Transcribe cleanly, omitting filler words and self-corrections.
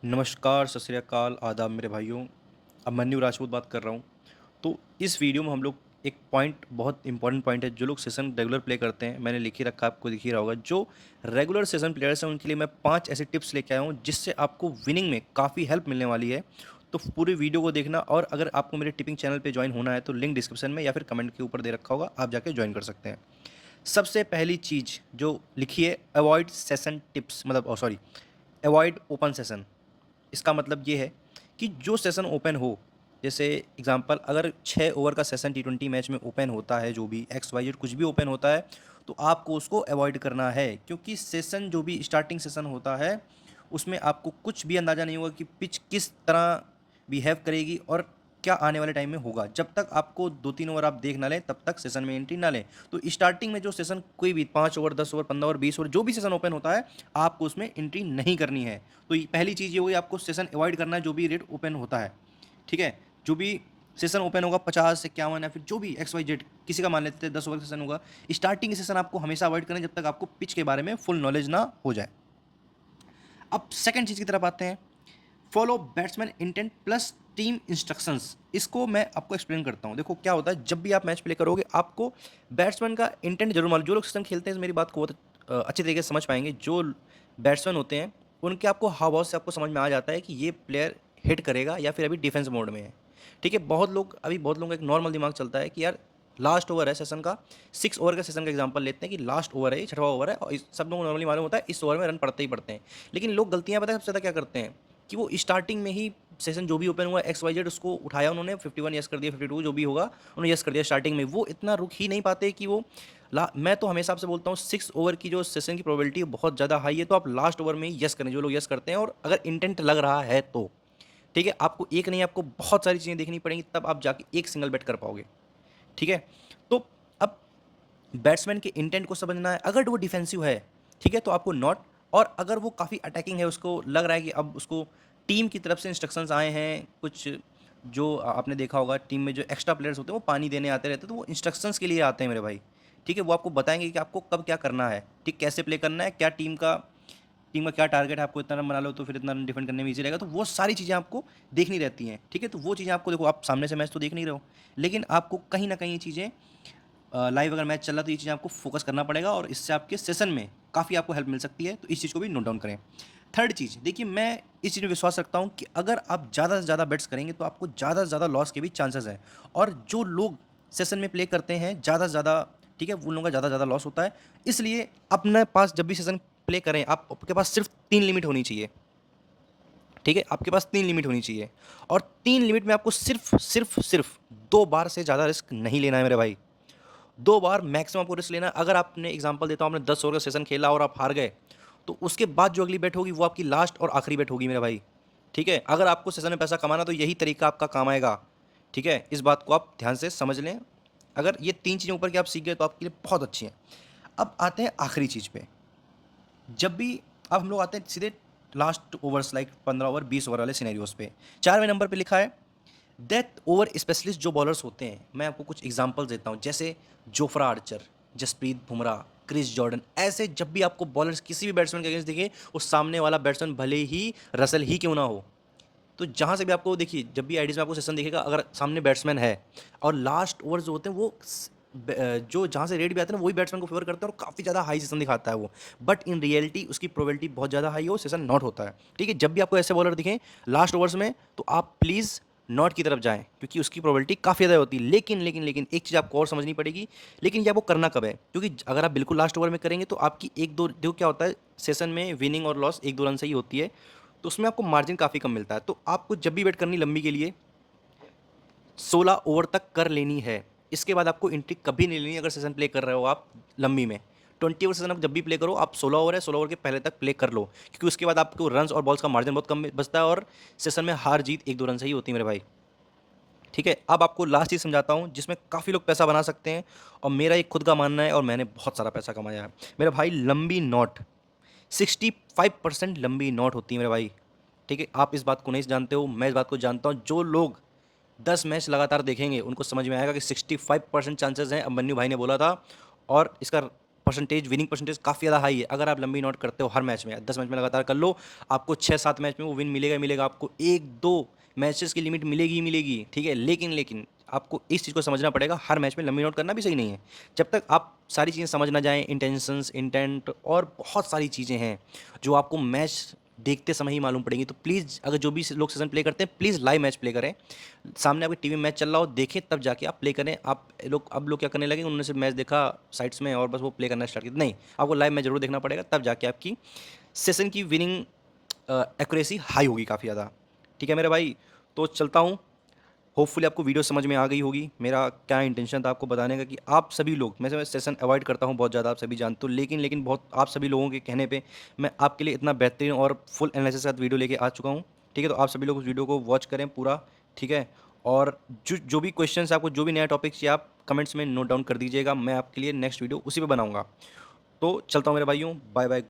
नमस्कार, सत श्री अकाल, आदाब मेरे भाइयों। अभिमन्यु राजपूत बात कर रहा हूँ। तो इस वीडियो में हम लोग एक पॉइंट, बहुत इंपॉर्टेंट पॉइंट है, जो लोग सेशन रेगुलर प्ले करते हैं, मैंने लिख ही रखा है, आपको दिख ही रहा होगा। जो रेगुलर सेशन प्लेयर्स हैं उनके लिए मैं 5 ऐसे टिप्स लेके आया हूँ जिससे आपको विनिंग में काफ़ी हेल्प मिलने वाली है। तो पूरी वीडियो को देखना, और अगर आपको मेरे टिपिंग चैनल पे ज्वाइन होना है तो लिंक डिस्क्रिप्शन में या फिर कमेंट के ऊपर दे रखा होगा, आप जाके ज्वाइन कर सकते हैं। सबसे पहली चीज़ जो लिखी है, अवॉइड सेशन टिप्स, मतलब सॉरी, अवॉइड ओपन सेशन। इसका मतलब ये है कि जो सेशन ओपन हो, जैसे एग्जांपल अगर 6 ओवर का सेशन टी20 मैच में ओपन होता है, जो भी एक्स वाई जेड कुछ भी ओपन होता है, तो आपको उसको अवॉइड करना है। क्योंकि सेशन जो भी स्टार्टिंग सेशन होता है उसमें आपको कुछ भी अंदाज़ा नहीं होगा कि पिच किस तरह बिहेव करेगी और क्या आने वाले टाइम में होगा। जब तक आपको 2-3 ओवर आप देख ना लें तब तक सेशन में एंट्री ना लें। तो स्टार्टिंग में जो सेशन, कोई भी 5 ओवर, 10 ओवर, 15 ओवर, 20 ओवर, जो भी सेशन ओपन होता है, आपको उसमें एंट्री नहीं करनी है। तो पहली चीज़ ये हुई, आपको सेशन अवॉइड करना है जो भी रेट ओपन होता है। ठीक है, जो भी सेशन ओपन होगा 50 51 या फिर जो भी एक्स वाई जेड, किसी का मान लेते हैं 10 ओवर सेशन होगा, स्टार्टिंग सेशन आपको हमेशा अवॉइड करना है जब तक आपको पिच के बारे में फुल नॉलेज ना हो जाए। अब सेकंड चीज़ की तरफ आते हैं, follow batsman intent plus team instructions. इसको मैं आपको एक्सप्लेन करता हूँ। देखो क्या होता है, जब भी आप मैच प्ले करोगे आपको बैट्समैन का इंटेंट जरूर मालूम। जो लोग सिस्टम खेलते हैं मेरी बात को बहुत अच्छी तरीके से समझ पाएंगे। जो बैट्समैन होते हैं उनके आपको हाव भाव से आपको समझ में आ जाता है कि ये प्लेयर हिट करेगा या फिर अभी डिफेंस मोड में है। ठीक है, बहुत लोगों का एक नॉर्मल दिमाग चलता है कि यार लास्ट ओवर है सेशन का, 6 ओवर का सेशन का एग्जांपल लेते हैं कि लास्ट ओवर है, ये 6वां ओवर है, और सब लोगों को नॉर्मली मालूम होता है इस ओवर में रन पड़ते ही पड़ते हैं। लेकिन लोग गलतियां पता है सबसे ज़्यादा क्या करते हैं, कि वो स्टार्टिंग में ही सेशन जो भी ओपन हुआ एक्स वाई जेड, उसको उठाया उन्होंने, 51 यस कर दिया, 52 जो भी होगा उन्होंने यस कर दिया स्टार्टिंग में। वो इतना रुक ही नहीं पाते कि वो मैं तो हमेशा आपसे बोलता हूँ 6 ओवर की जो सेशन की प्रोबेबिलिटी बहुत ज़्यादा हाई है, तो आप लास्ट ओवर में ही यस करें, जो लोग यस करते हैं, और अगर इंटेंट लग रहा है तो। ठीक है, आपको एक नहीं, आपको बहुत सारी चीज़ें देखनी पड़ेंगी, तब आप जाके एक सिंगल बेट कर पाओगे। ठीक है, तो अब बैट्समैन के इंटेंट को समझना है। अगर वो डिफेंसिव है, ठीक है, तो आपको नॉट। और अगर वो काफ़ी अटैकिंग है, उसको लग रहा है कि अब उसको टीम की तरफ से इंस्ट्रक्शंस आए हैं कुछ, जो आपने देखा होगा टीम में जो एक्स्ट्रा प्लेयर्स होते हैं वो पानी देने आते रहते हैं, तो वो इंस्ट्रक्शंस के लिए आते हैं मेरे भाई। ठीक है, वो आपको बताएंगे कि आपको कब क्या करना है, ठीक, कैसे प्ले करना है, क्या टीम का क्या टारगेट है, आपको इतना रन बना लो तो फिर इतना रन डिफेंड करने में ईजी रहेगा। तो वो सारी चीज़ें आपको देखनी रहती हैं। ठीक है, तो वो चीज़ें आपको, देखो आप सामने से मैच तो देख नहीं रहे हो, लेकिन आपको कहीं ना कहीं ये चीज़ें लाइव अगर मैच चल रहा है तो ये चीज़ें आपको फोकस करना पड़ेगा, और इससे आपके सेशन में काफ़ी आपको हेल्प मिल सकती है। तो इस चीज़ को भी नोट डाउन करें। थर्ड चीज़ देखिए, मैं इस चीज़ में विश्वास रखता हूँ कि अगर आप ज़्यादा से ज़्यादा बेट्स करेंगे तो आपको ज़्यादा से ज़्यादा लॉस के भी चांसेस हैं। और जो लोग सेशन में प्ले करते हैं ज़्यादा से ज़्यादा, ठीक है, उन लोगों का ज़्यादा से ज़्यादा लॉस होता है। इसलिए अपने पास जब भी सेशन प्ले करें, आपके पास सिर्फ 3 लिमिट होनी चाहिए। ठीक है, आपके पास 3 लिमिट होनी चाहिए, और 3 लिमिट में आपको सिर्फ सिर्फ सिर्फ 2 बार से ज़्यादा रिस्क नहीं लेना है मेरे भाई। 2 बार मैक्सिमम आपको रिस्क लेना है। अगर आपने एग्जांपल देता हूँ, आपने 10 ओवर का सेशन खेला और आप हार गए, तो उसके बाद जो अगली बेट होगी वो आपकी लास्ट और आखिरी बेट होगी मेरे भाई। ठीक है, अगर आपको सेशन में पैसा कमाना तो यही तरीका आपका काम आएगा। ठीक है, इस बात को आप ध्यान से समझ लें। अगर ये 3 चीज़ें ऊपर की आप सीख गए तो आपके लिए बहुत अच्छी हैं। अब आते हैं आखिरी चीज़ पे। जब भी अब हम लोग आते हैं सीधे last overs, like 15 over 20 over वाले सिनेरियोज पे। 4वें नंबर पे लिखा है डेथ ओवर स्पेशलिस्ट। जो बॉलर्स होते हैं, मैं आपको कुछ एग्जांपल देता हूं, जैसे Jofra Archer, Jasprit Bumrah, Chris Jordan. ऐसे जब भी आपको बॉलर्स किसी भी बैट्समैन के अगेंस्ट दिखे, उस सामने वाला बैट्समैन भले ही रसल ही क्यों ना हो, तो जहाँ से भी आपको देखिए, जब भी आईडीज में आपको सेशन दिखेगा, अगर सामने बैट्समैन है और लास्ट ओवर जो होते हैं वो जो जहाँ से रेड भी आते हैं ना, वही बैट्समैन को फेवर करते हैं और काफ़ी ज़्यादा हाई सेशन दिखाता है वो। बट इन रियलिटी उसकी प्रोबेबिलिटी बहुत ज़्यादा हाई हो, सेशन नॉट होता है। ठीक है, जब भी आपको ऐसे बॉलर दिखें लास्ट ओवर्स में, तो आप प्लीज़ नॉट की तरफ जाएं, क्योंकि उसकी प्रोबेबिलिटी काफ़ी ज़्यादा होती है। लेकिन एक चीज़ आपको और समझनी पड़ेगी, लेकिन ये आपको करना कब है, क्योंकि अगर आप बिल्कुल लास्ट ओवर में करेंगे तो आपकी एक दो, देखो क्या होता है सेशन में, विनिंग और लॉस 1-2 रन से ही होती है, तो उसमें आपको मार्जिन काफ़ी कम मिलता है। तो आपको जब भी बैट करनी लंबी के लिए 16 ओवर तक कर लेनी है। इसके बाद आपको एंट्री कभी नहीं लेनी अगर सेशन प्ले कर रहे हो आप लंबी में। 20 ओवर सेशन आप जब भी प्ले करो, आप 16 ओवर है, 16 ओवर के पहले तक प्ले कर लो, क्योंकि उसके बाद आपको रन्स और बॉल्स का मार्जिन बहुत कम बचता है, और सेशन में हार जीत 1-2 रन से ही होती है मेरे भाई। ठीक है, अब आपको लास्ट चीज़ समझाता हूँ जिसमें काफ़ी लोग पैसा बना सकते हैं, और मेरा एक खुद का मानना है, और मैंने बहुत सारा पैसा कमाया है मेरे भाई। लंबी नॉट 65% लंबी नॉट होती है मेरे भाई। ठीक है, आप इस बात को नहीं जानते हो, मैं इस बात को जानता हूँ। जो लोग 10 मैच लगातार देखेंगे उनको समझ में आएगा कि 65% चांसेस हैं, अब मन्नू भाई ने बोला था, और इसका परसेंटेज, विनिंग परसेंटेज काफ़ी ज़्यादा हाई है। अगर आप लंबी नॉट करते हो हर मैच में, 10 मैच में लगातार कर लो, आपको 6-7 मैच में वो विन मिलेगा ही मिलेगा। आपको 1-2 मैचेस की लिमिट मिलेगी ही मिलेगी, ठीक है। लेकिन आपको इस चीज़ को समझना पड़ेगा, हर मैच में लंबी नोट करना भी सही नहीं है। जब तक आप सारी चीज़ें समझ ना जाएँ, इंटेंशंस, इंटेंट और बहुत सारी चीज़ें हैं जो आपको मैच देखते समय ही मालूम पड़ेंगी। तो प्लीज़, अगर जो भी लोग सेशन प्ले करते हैं, प्लीज़ लाइव मैच प्ले करें। सामने आपकी टीवी में मैच चल रहा हो, देखें तब जाके आप प्ले करें। आप लोग, अब लोग क्या करने लगे, उन्होंने सिर्फ मैच देखा साइट्स में और बस वो प्ले करना स्टार्ट किया। नहीं, आपको लाइव मैच ज़रूर देखना पड़ेगा, तब जाके आपकी सेशन की विनिंग एक्यूरेसी हाई होगी काफ़ी ज़्यादा। ठीक है मेरे भाई, तो चलता हूँ। होपफुली आपको वीडियो समझ में आ गई होगी। मेरा क्या इंटेंशन था आपको बताने का कि आप सभी लोग, मैं सेशन अवॉइड करता हूँ बहुत ज़्यादा, आप सभी जानते हो, लेकिन बहुत आप सभी लोगों के कहने पे मैं आपके लिए इतना बेहतरीन और फुल एनालिसिस के साथ वीडियो लेके आ चुका हूँ। ठीक है, तो आप सभी लोग उस वीडियो को वॉच करें पूरा। ठीक है, और जो जो भी क्वेश्चन आपको, जो भी नया टॉपिक चाहिए, आप कमेंट्स में नोट डाउन कर दीजिएगा। मैं आपके लिए नेक्स्ट वीडियो उसी पे बनाऊंगा। तो चलता हूँ मेरे भाइयों, बाय बाय।